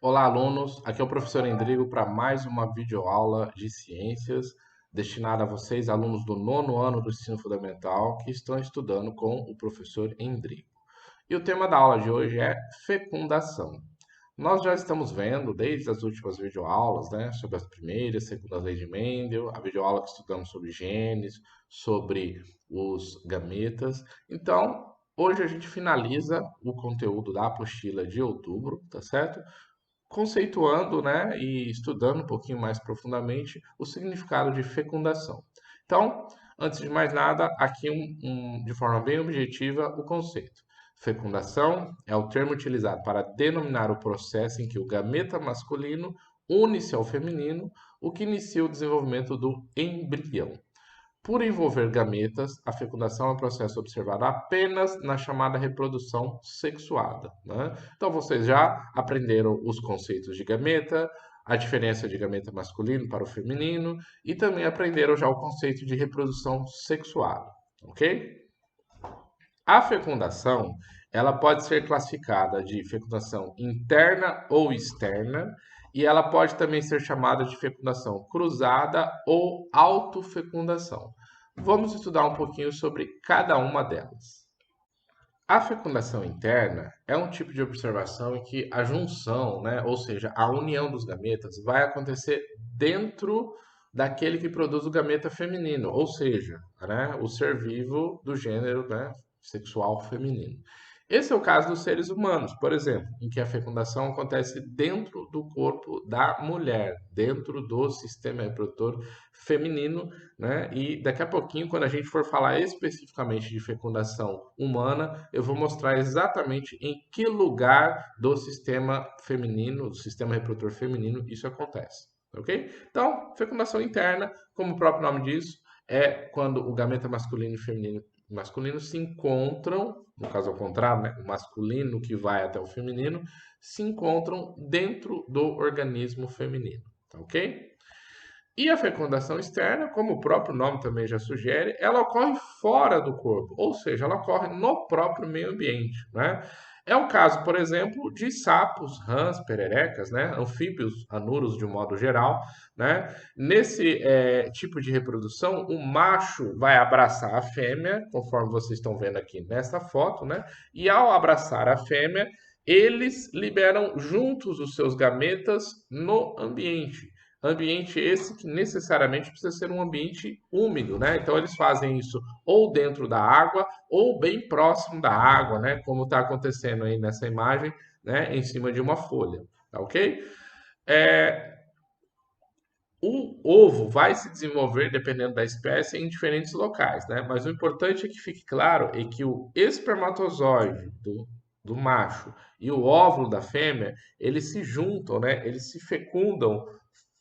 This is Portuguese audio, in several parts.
Olá, alunos. Aqui é o professor Endrigo para mais uma videoaula de ciências destinada a vocês, alunos do nono ano do ensino fundamental, que estão estudando com o professor Endrigo. E o tema da aula de hoje é fecundação. Nós já estamos vendo, desde as últimas videoaulas, né, sobre as primeiras e segundas leis de Mendel, a videoaula que estudamos sobre genes, sobre os gametas. Então, hoje a gente finaliza o conteúdo da apostila de outubro, tá certo? Conceituando, né, e estudando um pouquinho mais profundamente o significado de fecundação. Então, antes de mais nada, aqui de forma bem objetiva o conceito. Fecundação é o termo utilizado para denominar o processo em que o gameta masculino une-se ao feminino, o que inicia o desenvolvimento do embrião. Por envolver gametas, a fecundação é um processo observado apenas na chamada reprodução sexuada, né? Então vocês já aprenderam os conceitos de gameta, a diferença de gameta masculino para o feminino e também aprenderam já o conceito de reprodução sexuada, ok? A fecundação, ela pode ser classificada de fecundação interna ou externa, e ela pode também ser chamada de fecundação cruzada ou autofecundação. Vamos estudar um pouquinho sobre cada uma delas. A fecundação interna é um tipo de observação em que a junção, né, ou seja, a união dos gametas, vai acontecer dentro daquele que produz o gameta feminino, ou seja, né, o ser vivo do gênero, né, sexual feminino. Esse é o caso dos seres humanos, por exemplo, em que a fecundação acontece dentro do corpo da mulher, dentro do sistema reprodutor feminino, né? E daqui a pouquinho, quando a gente for falar especificamente de fecundação humana, eu vou mostrar exatamente em que lugar do sistema feminino, do sistema reprodutor feminino, isso acontece, ok? Então, fecundação interna, como o próprio nome diz, é quando o gameta masculino e feminino masculino se encontram, no caso ao contrário, né? O masculino que vai até o feminino, se encontram dentro do organismo feminino, tá ok? E a fecundação externa, como o próprio nome também já sugere, ela ocorre fora do corpo, ou seja, ela ocorre no próprio meio ambiente, né? É o caso, por exemplo, de sapos, rãs, pererecas, né? Anfíbios, anuros de um modo geral, né? Nesse tipo de reprodução, o macho vai abraçar a fêmea, conforme vocês estão vendo aqui nessa foto, né? E ao abraçar a fêmea, eles liberam juntos os seus gametas no ambiente. Ambiente esse que necessariamente precisa ser um ambiente úmido, né? Então eles fazem isso ou dentro da água ou bem próximo da água, né? Como está acontecendo aí nessa imagem, né? Em cima de uma folha, tá ok? É, o ovo vai se desenvolver, dependendo da espécie, em diferentes locais, né? Mas o importante é que fique claro é que o espermatozoide do macho e o óvulo da fêmea, eles se juntam, né? Eles se fecundam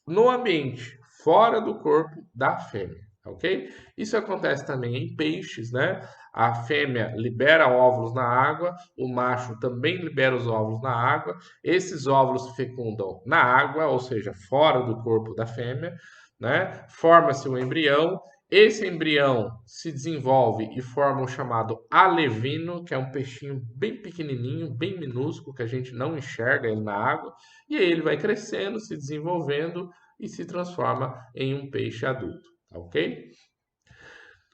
no ambiente, fora do corpo da fêmea, ok? Isso acontece também em peixes, né? A fêmea libera óvulos na água, o macho também libera os óvulos na água. Esses óvulos fecundam na água, ou seja, fora do corpo da fêmea, né? Forma-se um embrião. Esse embrião se desenvolve e forma o chamado alevino, que é um peixinho bem pequenininho, bem minúsculo, que a gente não enxerga ele na água. E aí ele vai crescendo, se desenvolvendo e se transforma em um peixe adulto, tá ok?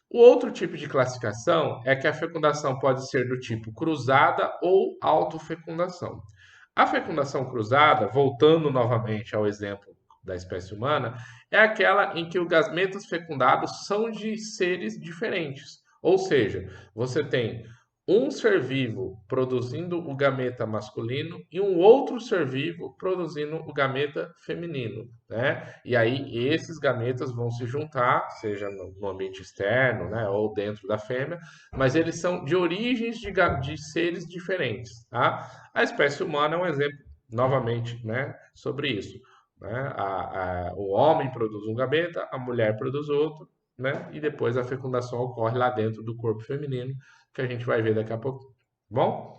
O outro tipo de classificação é que a fecundação pode ser do tipo cruzada ou autofecundação. A fecundação cruzada, voltando novamente ao exemplo da espécie humana, é aquela em que os gametas fecundados são de seres diferentes. Ou seja, você tem um ser vivo produzindo o gameta masculino e um outro ser vivo produzindo o gameta feminino, né? E aí esses gametas vão se juntar, seja no ambiente externo, né, ou dentro da fêmea, mas eles são de origens de seres diferentes, tá? A espécie humana é um exemplo, novamente, né, sobre isso. Né? O homem produz um gameta, a mulher produz outro, né? E depois a fecundação ocorre lá dentro do corpo feminino, que a gente vai ver daqui a pouco. Bom,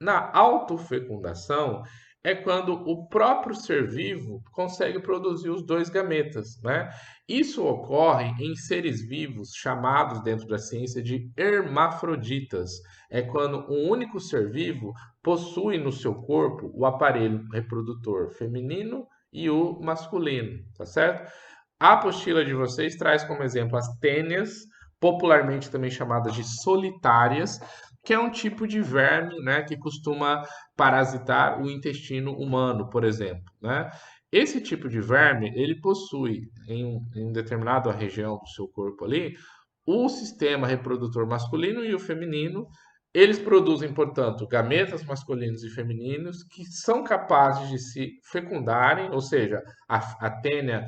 na autofecundação é quando o próprio ser vivo consegue produzir os dois gametas, né? Isso ocorre em seres vivos chamados dentro da ciência de hermafroditas. É quando um único ser vivo possui no seu corpo o aparelho reprodutor feminino e o masculino, tá certo? A apostila de vocês traz como exemplo as tênias, popularmente também chamadas de solitárias, que é um tipo de verme, né, que costuma parasitar o intestino humano, por exemplo, né? Esse tipo de verme, ele possui em determinada região do seu corpo ali, o sistema reprodutor masculino e o feminino. Eles produzem, portanto, gametas masculinos e femininos que são capazes de se fecundarem, ou seja, a tênia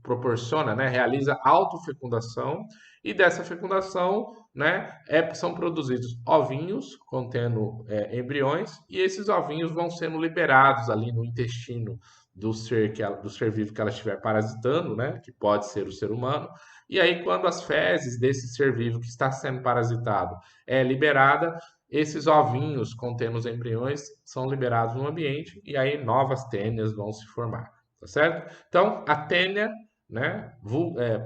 proporciona, né, realiza autofecundação, e dessa fecundação, né, são produzidos ovinhos contendo embriões, e esses ovinhos vão sendo liberados ali no intestino do ser vivo que ela estiver parasitando, né, que pode ser o ser humano. E aí, quando as fezes desse ser vivo que está sendo parasitado é liberada, esses ovinhos contendo os embriões são liberados no ambiente e aí novas tênias vão se formar, tá certo? Então, a tênia, né,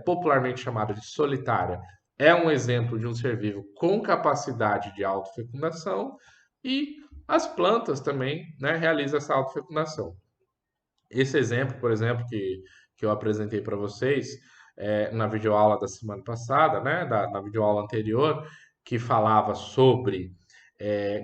popularmente chamada de solitária, é um exemplo de um ser vivo com capacidade de autofecundação, e as plantas também, né, realizam essa autofecundação. Esse exemplo, por exemplo, que eu apresentei para vocês na videoaula da semana passada, né, na videoaula anterior, que falava sobre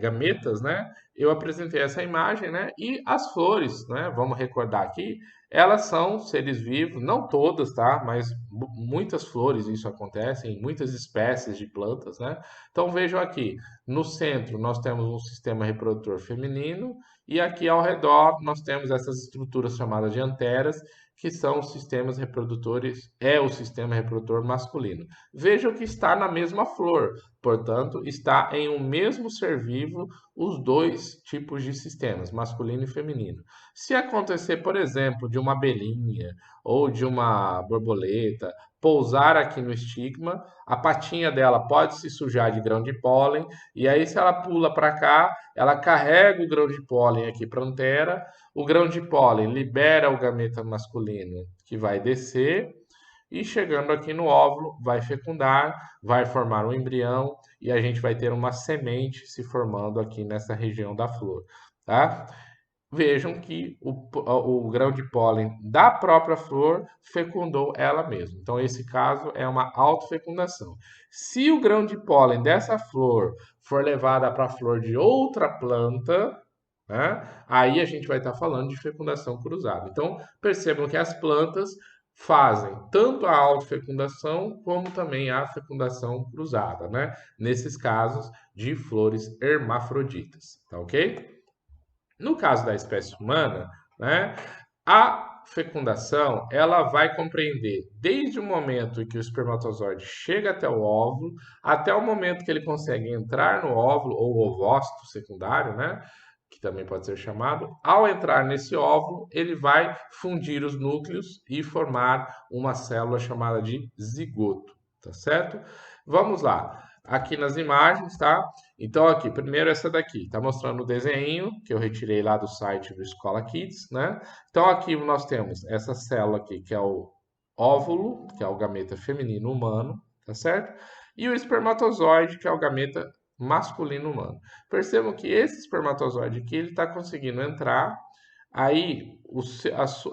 gametas, né, eu apresentei essa imagem, né, e as flores, né, vamos recordar aqui, elas são seres vivos, não todas, tá, mas muitas flores isso acontece em muitas espécies de plantas, né. Então vejam aqui, no centro nós temos um sistema reprodutor feminino, e aqui ao redor nós temos essas estruturas chamadas de anteras, que são os sistemas reprodutores, é o sistema reprodutor masculino. Vejam que está na mesma flor, portanto, está em um mesmo ser vivo os dois tipos de sistemas, masculino e feminino. Se acontecer, por exemplo, de uma abelhinha ou de uma borboleta pousar aqui no estigma, a patinha dela pode se sujar de grão de pólen, e aí se ela pula para cá, ela carrega o grão de pólen aqui para a antera, o grão de pólen libera o gameta masculino que vai descer, e chegando aqui no óvulo, vai fecundar, vai formar um embrião e a gente vai ter uma semente se formando aqui nessa região da flor, tá? Vejam que o grão de pólen da própria flor fecundou ela mesma. Então, esse caso é uma autofecundação. Se o grão de pólen dessa flor for levada para a flor de outra planta, né, aí a gente vai estar falando de fecundação cruzada. Então, percebam que as plantas fazem tanto a autofecundação como também a fecundação cruzada, né? Nesses casos de flores hermafroditas, tá ok? No caso da espécie humana, né, a fecundação ela vai compreender desde o momento em que o espermatozoide chega até o óvulo, até o momento que ele consegue entrar no óvulo ou ovócito secundário, né, que também pode ser chamado. Ao entrar nesse óvulo, ele vai fundir os núcleos e formar uma célula chamada de zigoto, tá certo? Vamos lá. Aqui nas imagens, tá? Então, aqui, primeiro essa daqui, está mostrando o desenho que eu retirei lá do site do Escola Kids, né? Então, aqui nós temos essa célula aqui, que é o óvulo, que é o gameta feminino humano, tá certo? E o espermatozoide, que é o gameta masculino humano. Percebam que esse espermatozoide aqui, ele está conseguindo entrar, aí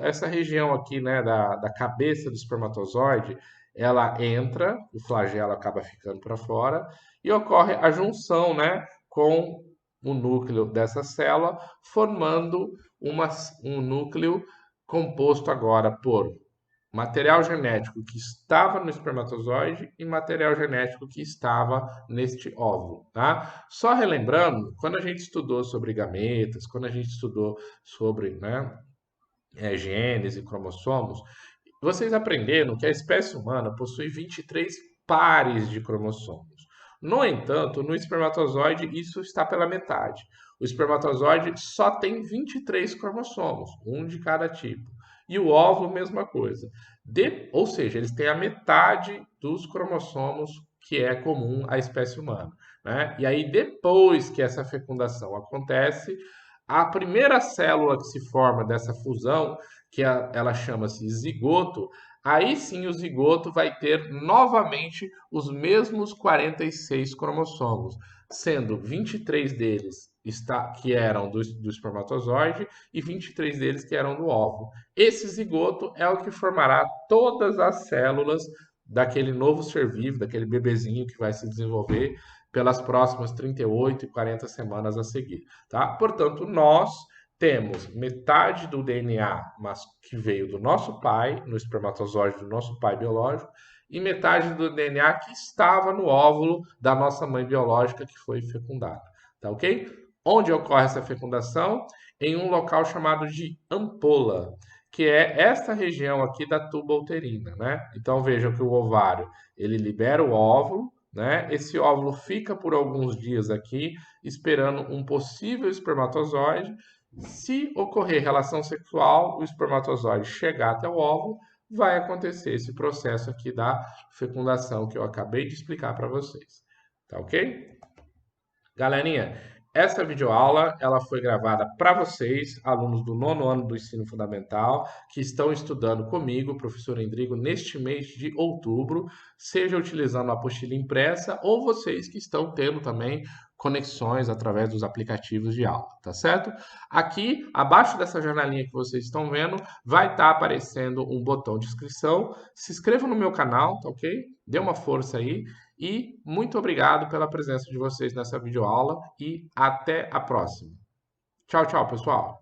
essa região aqui, né, da cabeça do espermatozoide, ela entra, o flagelo acaba ficando para fora, e ocorre a junção, né, com o núcleo dessa célula, formando um núcleo composto agora por material genético que estava no espermatozoide e material genético que estava neste óvulo, tá? Só relembrando, quando a gente estudou sobre gametas, quando a gente estudou sobre, né, genes e cromossomos, vocês aprenderam que a espécie humana possui 23 pares de cromossomos. No entanto, no espermatozoide isso está pela metade. O espermatozoide só tem 23 cromossomos, um de cada tipo. E o óvulo, mesma coisa. Ou seja, eles têm a metade dos cromossomos que é comum à espécie humana, né? E aí, depois que essa fecundação acontece, A primeira célula que se forma dessa fusão, ela chama-se zigoto, aí sim o zigoto vai ter novamente os mesmos 46 cromossomos, sendo 23 deles que eram do espermatozoide e 23 deles que eram do óvulo. Esse zigoto é o que formará todas as células daquele novo ser vivo, daquele bebezinho que vai se desenvolver pelas próximas 38 e 40 semanas a seguir, tá? Portanto, nós temos metade do DNA mas que veio do nosso pai, no espermatozoide do nosso pai biológico, e metade do DNA que estava no óvulo da nossa mãe biológica que foi fecundada, tá ok? Onde ocorre essa fecundação? Em um local chamado de ampola, que é esta região aqui da tuba uterina, né? Então vejam que o ovário, ele libera o óvulo, né? Esse óvulo fica por alguns dias aqui, esperando um possível espermatozoide. Se ocorrer relação sexual, o espermatozoide chegar até o óvulo, vai acontecer esse processo aqui da fecundação que eu acabei de explicar para vocês. Tá ok? Galerinha, essa videoaula ela foi gravada para vocês, alunos do nono ano do ensino fundamental, que estão estudando comigo, professor Endrigo, neste mês de outubro, seja utilizando a apostila impressa ou vocês que estão tendo também conexões através dos aplicativos de aula, tá certo? Aqui, abaixo dessa janelinha que vocês estão vendo, vai estar aparecendo um botão de inscrição. Se inscreva no meu canal, tá ok? Dê uma força aí. E muito obrigado pela presença de vocês nessa videoaula e até a próxima. Tchau, tchau, pessoal!